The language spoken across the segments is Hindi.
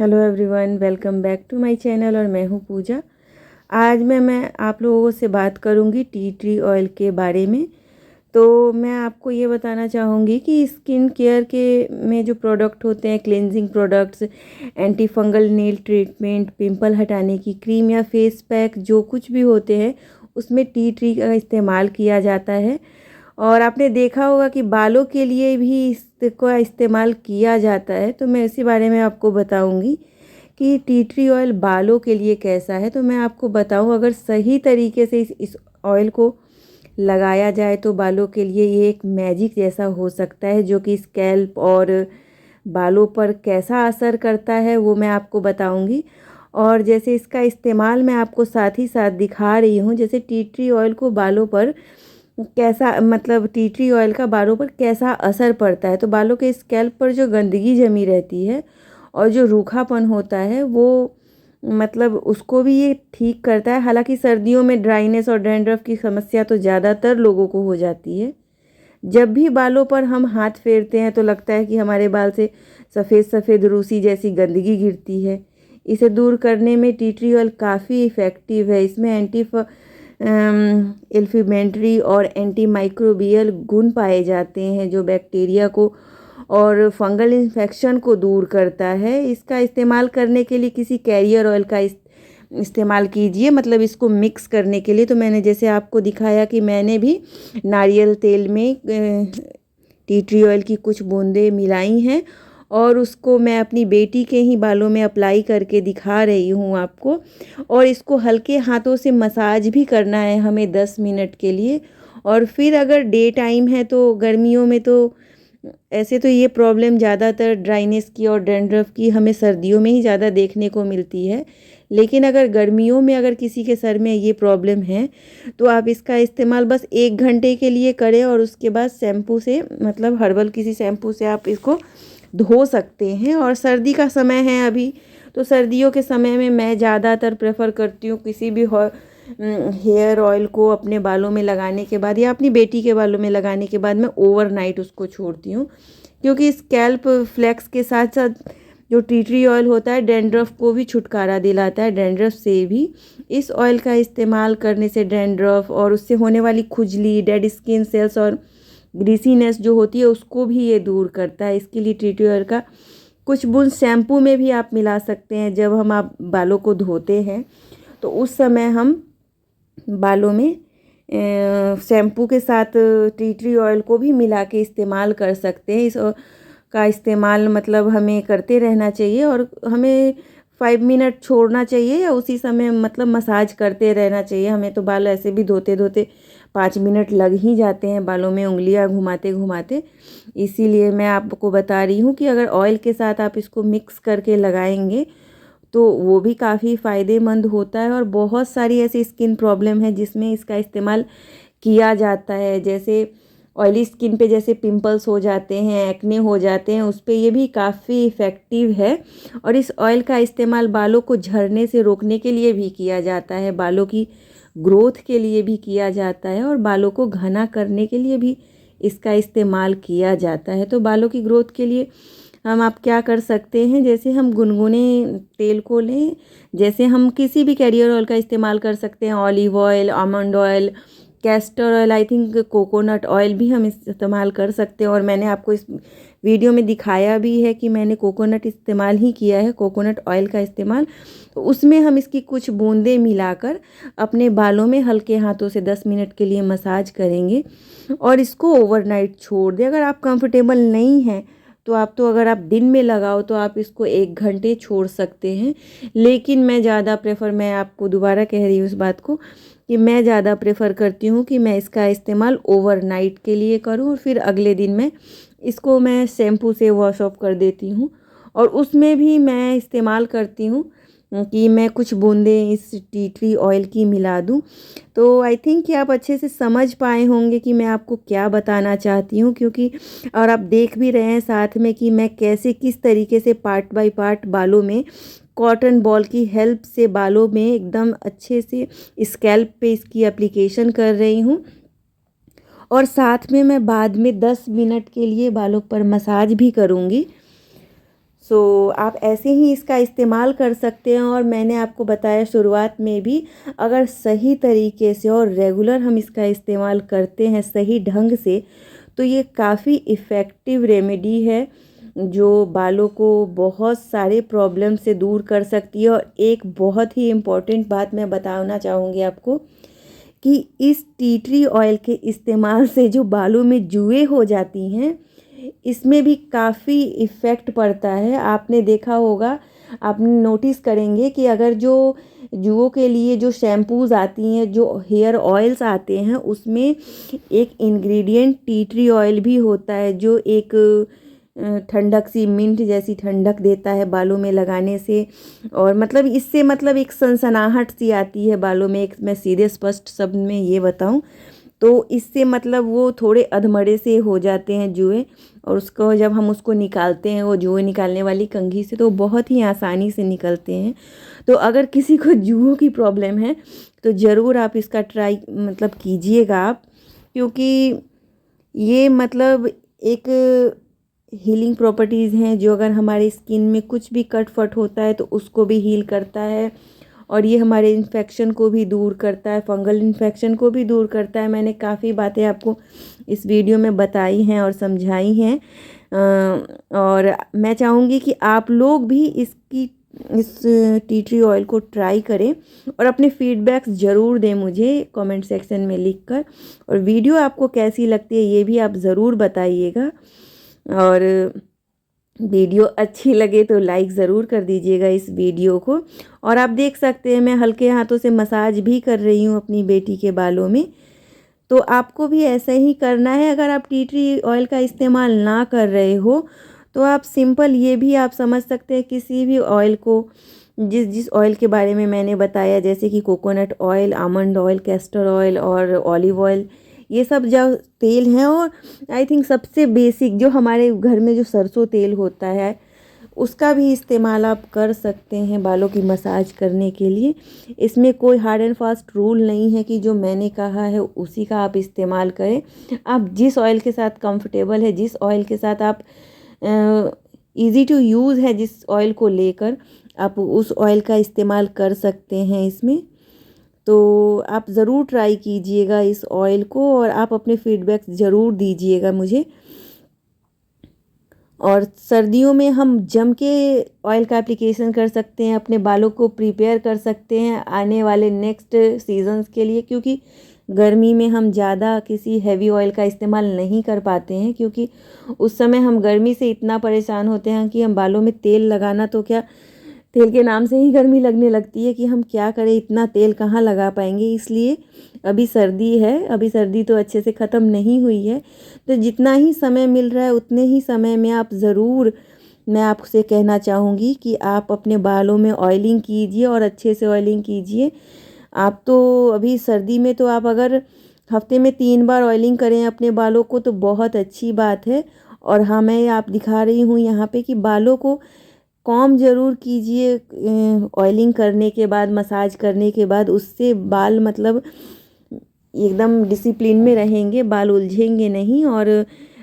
Hello everyone, welcome back to my channel. और मैं हूं पूजा। आज मैं आप लोगों से बात करूंगी टी ट्री ऑयल के बारे में। तो मैं आपको ये बताना चाहूँगी कि स्किन केयर के में जो प्रोडक्ट होते हैं, cleansing products, anti fungal nail treatment, pimple हटाने की क्रीम या फेस पैक, जो कुछ भी होते हैं उसमें टी ट्री का इस्तेमाल किया जाता है। और आपने देखा होगा कि बालों के लिए भी इसका इस्तेमाल किया जाता है। तो मैं इसी बारे में आपको बताऊंगी कि टी ट्री ऑयल बालों के लिए कैसा है। तो मैं आपको बताऊं, अगर सही तरीके से इस ऑयल को लगाया जाए तो बालों के लिए ये एक मैजिक जैसा हो सकता है, जो कि स्कैल्प और बालों पर कैसा असर करता है वो मैं आपको बताऊंगी। और जैसे इसका इस्तेमाल मैं आपको साथ ही साथ दिखा रही हूँ, जैसे टी ट्री ऑयल को बालों पर कैसा, मतलब टी ट्री ऑयल का बालों पर कैसा असर पड़ता है। तो बालों के स्कैल्प पर जो गंदगी जमी रहती है और जो रूखापन होता है वो मतलब उसको भी ये ठीक करता है। हालांकि सर्दियों में ड्राइनेस और डैंड्रफ की समस्या तो ज़्यादातर लोगों को हो जाती है। जब भी बालों पर हम हाथ फेरते हैं तो लगता है कि हमारे बाल से सफ़ेद सफ़ेद रूसी जैसी गंदगी गिरती है। इसे दूर करने में टी ट्री ऑयल काफ़ी इफ़ेक्टिव है। इसमें इन्फ्लेमेटरी और एंटी माइक्रोबियल गुण पाए जाते हैं, जो बैक्टीरिया को और फंगल इन्फेक्शन को दूर करता है। इसका इस्तेमाल करने के लिए किसी कैरियर ऑयल का इस्तेमाल कीजिए, मतलब इसको मिक्स करने के लिए। तो मैंने जैसे आपको दिखाया कि मैंने भी नारियल तेल में टी ट्री ऑयल की कुछ बूंदें मिलाई हैं और उसको मैं अपनी बेटी के ही बालों में अप्लाई करके दिखा रही हूँ आपको। और इसको हल्के हाथों से मसाज भी करना है हमें 10 मिनट के लिए। और फिर अगर डे टाइम है तो गर्मियों में तो ऐसे तो ये प्रॉब्लम ज़्यादातर ड्राइनेस की और डैंड्रफ की हमें सर्दियों में ही ज़्यादा देखने को मिलती है। लेकिन अगर गर्मियों में अगर किसी के सर में ये प्रॉब्लम है तो आप इसका इस्तेमाल बस 1 घंटे के लिए करें और उसके बाद शैम्पू से, मतलब हर्बल किसी शैम्पू से आप इसको धो सकते हैं। और सर्दी का समय है अभी, तो सर्दियों के समय में मैं ज़्यादातर प्रेफर करती हूँ किसी भी हेयर ऑयल को अपने बालों में लगाने के बाद या अपनी बेटी के बालों में लगाने के बाद मैं ओवरनाइट उसको छोड़ती हूँ। क्योंकि स्कैल्प फ्लेक्स के साथ साथ जो टी ट्री ऑयल होता है डैंड्रफ को भी छुटकारा दिलाता है, डैंड्रफ से भी। इस ऑयल का इस्तेमाल करने से डैंड्रफ और उससे होने वाली खुजली, डेड स्किन सेल्स और ग्रीसीनेस जो होती है उसको भी ये दूर करता है। इसके लिए टी ट्री ऑयल का कुछ बूंद शैम्पू में भी आप मिला सकते हैं। जब हम आप बालों को धोते हैं तो उस समय हम बालों में शैम्पू के साथ टी ट्री ऑयल को भी मिला के इस्तेमाल कर सकते हैं। इस का इस्तेमाल मतलब हमें करते रहना चाहिए और हमें 5 मिनट छोड़ना चाहिए या उसी समय मतलब मसाज करते रहना चाहिए। हमें तो बाल ऐसे भी धोते धोते 5 मिनट लग ही जाते हैं बालों में उंगलियां घुमाते घुमाते। इसीलिए मैं आपको बता रही हूँ कि अगर ऑयल के साथ आप इसको मिक्स करके लगाएंगे तो वो भी काफ़ी फ़ायदेमंद होता है। और बहुत सारी ऐसी स्किन प्रॉब्लम है जिसमें इसका इस्तेमाल किया जाता है। जैसे ऑयली स्किन पे जैसे पिंपल्स हो जाते हैं, एक्ने हो जाते हैं, उस पे ये भी काफ़ी इफ़ेक्टिव है। और इस ऑयल का इस्तेमाल बालों को झड़ने से रोकने के लिए भी किया जाता है, बालों की ग्रोथ के लिए भी किया जाता है और बालों को घना करने के लिए भी इसका इस्तेमाल किया जाता है। तो बालों की ग्रोथ के लिए हम आप क्या कर सकते हैं, जैसे हम गुनगुने तेल को लें, जैसे हम किसी भी कैरियर ऑयल का इस्तेमाल कर सकते हैं, olive oil, almond oil, castor oil, I think coconut oil भी हम इस्तेमाल कर सकते हैं। और मैंने आपको इस वीडियो में दिखाया भी है कि मैंने कोकोनट इस्तेमाल ही किया है, कोकोनट ऑयल का इस्तेमाल। तो उसमें हम इसकी कुछ बूंदें मिलाकर अपने बालों में हल्के हाथों से 10 मिनट के लिए मसाज करेंगे और इसको ओवरनाइट छोड़ दें। अगर आप कंफर्टेबल नहीं हैं तो अगर आप दिन में लगाओ तो आप इसको 1 घंटे छोड़ सकते हैं। लेकिन मैं आपको दोबारा कह रही हूँ इस बात को कि मैं ज़्यादा प्रेफर करती हूँ कि मैं इसका इस्तेमाल ओवरनाइट के लिए करूँ और फिर अगले दिन इसको मैं शैम्पू से वॉश ऑफ कर देती हूँ। और उसमें भी मैं इस्तेमाल करती हूँ कि मैं कुछ बूंदें इस टी ट्री ऑयल की मिला दूँ। तो आई थिंक कि आप अच्छे से समझ पाए होंगे कि मैं आपको क्या बताना चाहती हूँ, क्योंकि और आप देख भी रहे हैं साथ में कि मैं कैसे किस तरीके से पार्ट बाय पार्ट बालों में कॉटन बॉल की हेल्प से बालों में एकदम अच्छे से स्कैल्प पे इसकी एप्लीकेशन कर रही हूँ। और साथ में मैं बाद में 10 मिनट के लिए बालों पर मसाज भी करूँगी। आप ऐसे ही इसका इस्तेमाल कर सकते हैं। और मैंने आपको बताया शुरुआत में भी, अगर सही तरीके से और रेगुलर हम इसका इस्तेमाल करते हैं सही ढंग से, तो ये काफ़ी इफ़ेक्टिव रेमेडी है जो बालों को बहुत सारे प्रॉब्लम से दूर कर सकती है। और एक बहुत ही इम्पॉर्टेंट बात मैं बताना चाहूँगी आपको कि इस टी ट्री ऑयल के इस्तेमाल से जो बालों में जुएँ हो जाती हैं, इसमें भी काफ़ी इफ़ेक्ट पड़ता है। आपने देखा होगा, आप नोटिस करेंगे कि अगर जो जुओं के लिए जो शैम्पूज़ आती हैं, जो हेयर ऑयल्स आते हैं, उसमें एक इंग्रेडिएंट टी ट्री ऑयल भी होता है जो एक ठंडक सी, मिंट जैसी ठंडक देता है बालों में लगाने से। और मतलब इससे मतलब एक सनसनाहट सी आती है बालों में। एक मैं सीधे स्पष्ट शब्द में ये बताऊं तो इससे मतलब वो थोड़े अधमरे से हो जाते हैं जुएँ। और उसको जब हम उसको निकालते हैं वो जुएँ निकालने वाली कंघी से, तो बहुत ही आसानी से निकलते हैं। तो अगर किसी को जुओं की प्रॉब्लम है तो ज़रूर आप इसका ट्राई मतलब कीजिएगा आप, क्योंकि ये मतलब एक हीलिंग प्रॉपर्टीज़ हैं जो अगर हमारी स्किन में कुछ भी कट फट होता है तो उसको भी हील करता है। और ये हमारे इन्फेक्शन को भी दूर करता है, फंगल इन्फेक्शन को भी दूर करता है। मैंने काफ़ी बातें आपको इस वीडियो में बताई हैं और समझाई हैं। और मैं चाहूँगी कि आप लोग भी इस टी ट्री ऑयल को ट्राई करें और अपने फीडबैक्स ज़रूर दें मुझे कमेंट सेक्शन में लिखकर। और वीडियो आपको कैसी लगती है ये भी आप ज़रूर बताइएगा। और वीडियो अच्छी लगे तो लाइक ज़रूर कर दीजिएगा इस वीडियो को। और आप देख सकते हैं मैं हल्के हाथों से मसाज भी कर रही हूँ अपनी बेटी के बालों में। तो आपको भी ऐसा ही करना है। अगर आप टी ट्री ऑयल का इस्तेमाल ना कर रहे हो तो आप सिंपल ये भी आप समझ सकते हैं, किसी भी ऑयल को, जिस ऑयल के बारे में मैंने बताया, जैसे कि coconut oil, almond oil, castor oil और ऑलिव ऑयल, ये सब जो तेल हैं। और आई थिंक सबसे बेसिक जो हमारे घर में जो सरसों तेल होता है, उसका भी इस्तेमाल आप कर सकते हैं बालों की मसाज करने के लिए। इसमें कोई हार्ड एंड फास्ट रूल नहीं है कि जो मैंने कहा है उसी का आप इस्तेमाल करें। आप जिस ऑयल के साथ कंफर्टेबल है, जिस ऑयल के साथ आप इजी टू यूज़ है, जिस ऑयल को लेकर आप उस ऑयल का इस्तेमाल कर सकते हैं इसमें। तो आप ज़रूर ट्राई कीजिएगा इस ऑयल को और आप अपने फीडबैक ज़रूर दीजिएगा मुझे। और सर्दियों में हम जम के ऑयल का एप्लीकेशन कर सकते हैं, अपने बालों को प्रिपेयर कर सकते हैं आने वाले नेक्स्ट सीजन्स के लिए, क्योंकि गर्मी में हम ज़्यादा किसी हैवी ऑयल का इस्तेमाल नहीं कर पाते हैं, क्योंकि उस समय हम गर्मी से इतना परेशान होते हैं कि हम बालों में तेल लगाना तो क्या, तेल के नाम से ही गर्मी लगने लगती है कि हम क्या करें, इतना तेल कहाँ लगा पाएंगे। इसलिए अभी सर्दी है, अभी सर्दी तो अच्छे से ख़त्म नहीं हुई है, तो जितना ही समय मिल रहा है उतने ही समय में आप ज़रूर, मैं आपसे कहना चाहूँगी कि आप अपने बालों में ऑयलिंग कीजिए और अच्छे से ऑयलिंग कीजिए। आप तो अभी सर्दी में तो आप अगर हफ्ते में 3 बार ऑयलिंग करें अपने बालों को तो बहुत अच्छी बात है। और हाँ, मैं आप दिखा रही हूँ यहाँ पे कि बालों को कॉम्ब ज़रूर कीजिए ऑयलिंग करने के बाद, मसाज करने के बाद। उससे बाल मतलब एकदम डिसिप्लिन में रहेंगे, बाल उलझेंगे नहीं और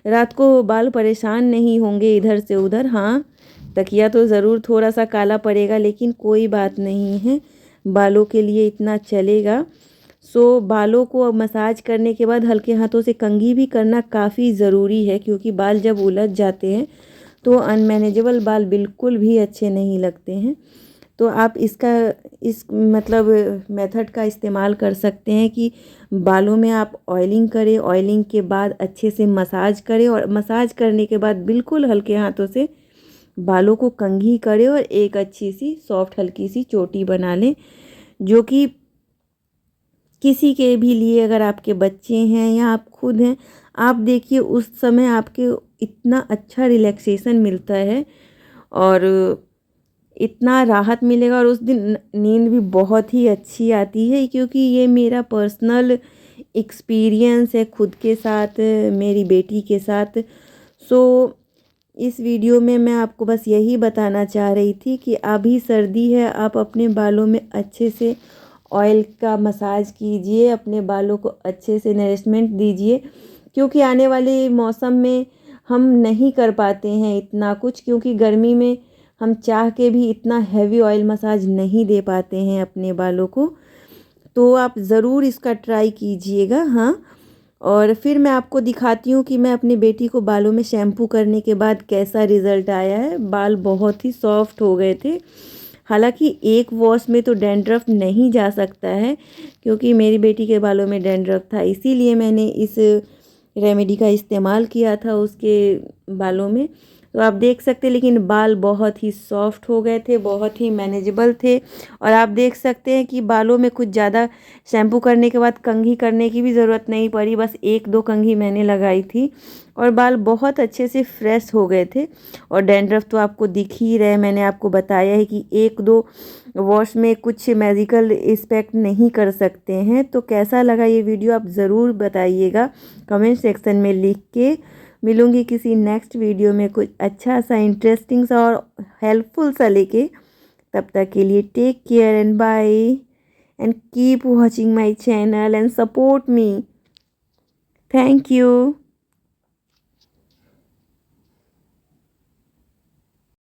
रात को बाल परेशान नहीं होंगे इधर से उधर। हाँ, तकिया तो ज़रूर थोड़ा सा काला पड़ेगा, लेकिन कोई बात नहीं है, बालों के लिए इतना चलेगा। बालों को मसाज करने के बाद हल्के हाथों से कंघी भी करना काफ़ी ज़रूरी है, क्योंकि बाल जब उलझ जाते हैं तो अनमैनेजेबल बाल बिल्कुल भी अच्छे नहीं लगते हैं। तो आप इस मतलब मेथड का इस्तेमाल कर सकते हैं कि बालों में आप ऑयलिंग करें, ऑयलिंग के बाद अच्छे से मसाज करें और मसाज करने के बाद बिल्कुल हल्के हाथों से बालों को कंघी करें और एक अच्छी सी सॉफ्ट हल्की सी चोटी बना लें, जो कि किसी के भी लिए, अगर आपके बच्चे हैं या आप खुद हैं, आप देखिए उस समय आपके इतना अच्छा रिलैक्सेशन मिलता है और इतना राहत मिलेगा। और उस दिन नींद भी बहुत ही अच्छी आती है, क्योंकि ये मेरा पर्सनल एक्सपीरियंस है खुद के साथ, मेरी बेटी के साथ। इस वीडियो में मैं आपको बस यही बताना चाह रही थी कि अभी सर्दी है, आप अपने बालों में अच्छे से ऑयल का मसाज कीजिए, अपने बालों को अच्छे से नरिशमेंट दीजिए, क्योंकि आने वाले मौसम में हम नहीं कर पाते हैं इतना कुछ, क्योंकि गर्मी में हम चाह के भी इतना हैवी ऑयल मसाज नहीं दे पाते हैं अपने बालों को। तो आप ज़रूर इसका ट्राई कीजिएगा। हाँ, और फिर मैं आपको दिखाती हूँ कि मैं अपनी बेटी को बालों में शैम्पू करने के बाद कैसा रिज़ल्ट आया है। बाल बहुत ही सॉफ्ट हो गए थे। हालांकि एक वॉश में तो डैंड्रफ नहीं जा सकता है, क्योंकि मेरी बेटी के बालों में डैंड्रफ था, इसीलिए मैंने इस रेमेडी का इस्तेमाल किया था उसके बालों में। तो आप देख सकते हैं, लेकिन बाल बहुत ही सॉफ्ट हो गए थे, बहुत ही मैनेजेबल थे। और आप देख सकते हैं कि बालों में कुछ ज़्यादा शैम्पू करने के बाद कंघी करने की भी ज़रूरत नहीं पड़ी, बस एक दो कंघी मैंने लगाई थी और बाल बहुत अच्छे से फ्रेश हो गए थे। और डैंड्रफ तो आपको दिख ही रहे, मैंने आपको बताया है कि एक दो वॉश में कुछ मैजिकल इस्पेक्ट नहीं कर सकते हैं। तो कैसा लगा ये वीडियो आप ज़रूर बताइएगा कमेंट सेक्शन में लिख के। मिलूंगी किसी नेक्स्ट वीडियो में कुछ अच्छा सा, इंटरेस्टिंग सा और हेल्पफुल सा लेके। तब तक के लिए take care and bye, and keep watching my channel and support me. Thank you.